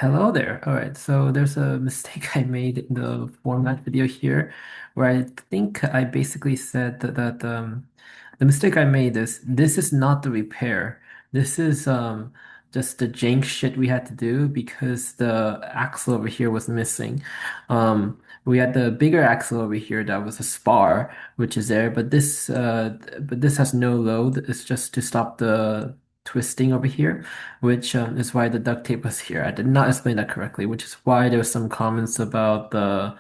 Hello there. All right, so there's a mistake I made in the format video here, where I think I basically said that the mistake I made is this is not the repair. This is just the jank shit we had to do because the axle over here was missing. We had the bigger axle over here that was a spar, which is there, but this has no load. It's just to stop the twisting over here, which is why the duct tape was here. I did not explain that correctly, which is why there was some comments about the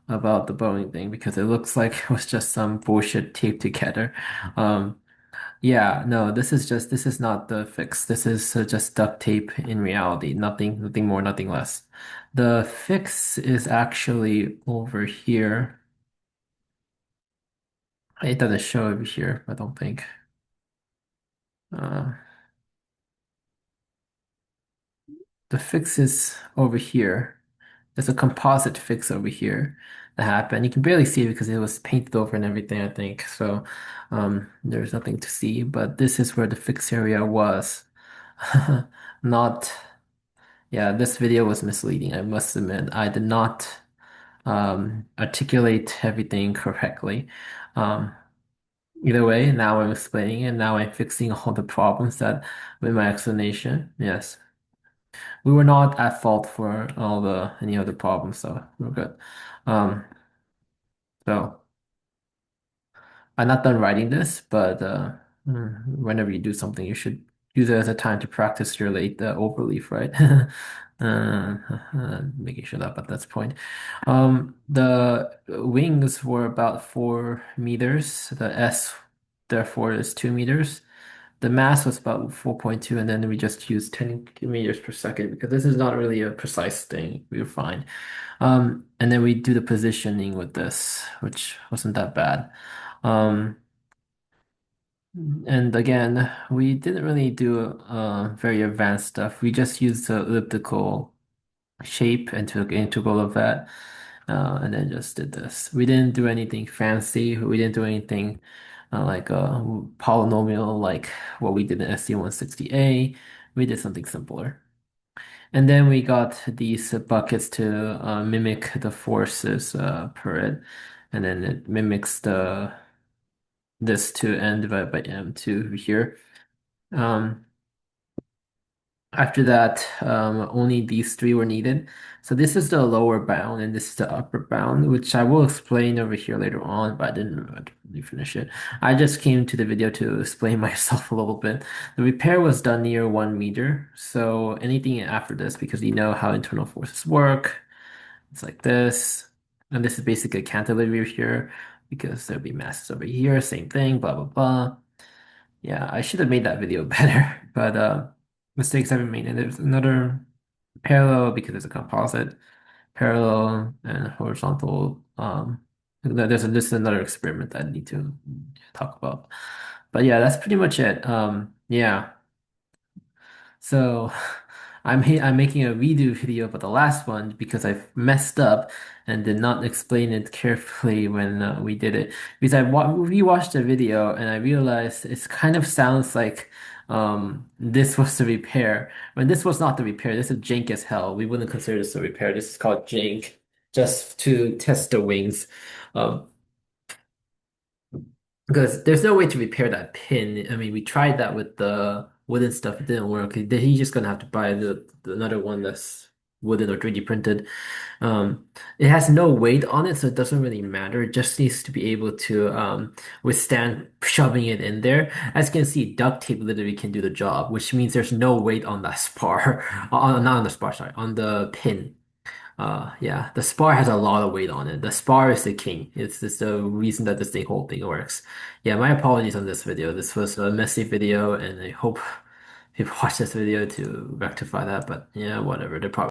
Boeing thing because it looks like it was just some bullshit taped together. Um, yeah, no, this is not the fix. This is just duct tape in reality. Nothing more, nothing less. The fix is actually over here. It doesn't show over here, I don't think. Uh, the fix is over here. There's a composite fix over here that happened. You can barely see it because it was painted over and everything, I think. So there's nothing to see, but this is where the fix area was. Not, yeah, this video was misleading, I must admit. I did not articulate everything correctly. Um, Either way, now I'm explaining it. Now I'm fixing all the problems that with my explanation. Yes. We were not at fault for all the any of the problems, so we're good. Um, so I'm not done writing this, but whenever you do something, you should use it as a time to practice your late overleaf, right? Making sure that, but that's the point. The wings were about 4 meters. The S, therefore, is 2 meters. The mass was about 4.2, and then we just used 10 meters per second because this is not really a precise thing. We were fine. And then we do the positioning with this, which wasn't that bad. Um, and again, we didn't really do very advanced stuff. We just used the elliptical shape and took integral of that, and then just did this. We didn't do anything fancy. We didn't do anything like a polynomial like what we did in SC160A. We did something simpler. And then we got these buckets to mimic the forces per it. And then it mimics the this to n divided by m2 here. Um, After that, only these three were needed. So this is the lower bound and this is the upper bound, which I will explain over here later on, but I didn't really finish it. I just came to the video to explain myself a little bit. The repair was done near 1 meter. So anything after this, because you know how internal forces work, it's like this. And this is basically a cantilever here because there'll be masses over here, same thing, blah, blah, blah. Yeah, I should have made that video better, but mistakes I've been made. And there's another parallel because it's a composite parallel and horizontal. This is another experiment that I need to talk about. But yeah, that's pretty much it. Yeah. So I'm making a redo video about the last one because I messed up and did not explain it carefully when we did it. Because I wa rewatched the video and I realized it kind of sounds like this was the repair when this was not the repair. This is jank as hell. We wouldn't consider this a repair. This is called jank just to test the wings. Um, because there's no way to repair that pin. I mean, we tried that with the wooden stuff. It didn't work. He's just gonna have to buy another one that's wooden or 3D printed. It has no weight on it, so it doesn't really matter. It just needs to be able to withstand shoving it in there. As you can see, duct tape literally can do the job, which means there's no weight on that spar. Not on the spar, sorry, on the pin. Yeah, the spar has a lot of weight on it. The spar is the king. It's the reason that this whole thing works. Yeah, my apologies on this video. This was a messy video, and I hope people watch this video to rectify that. But yeah, whatever. They're probably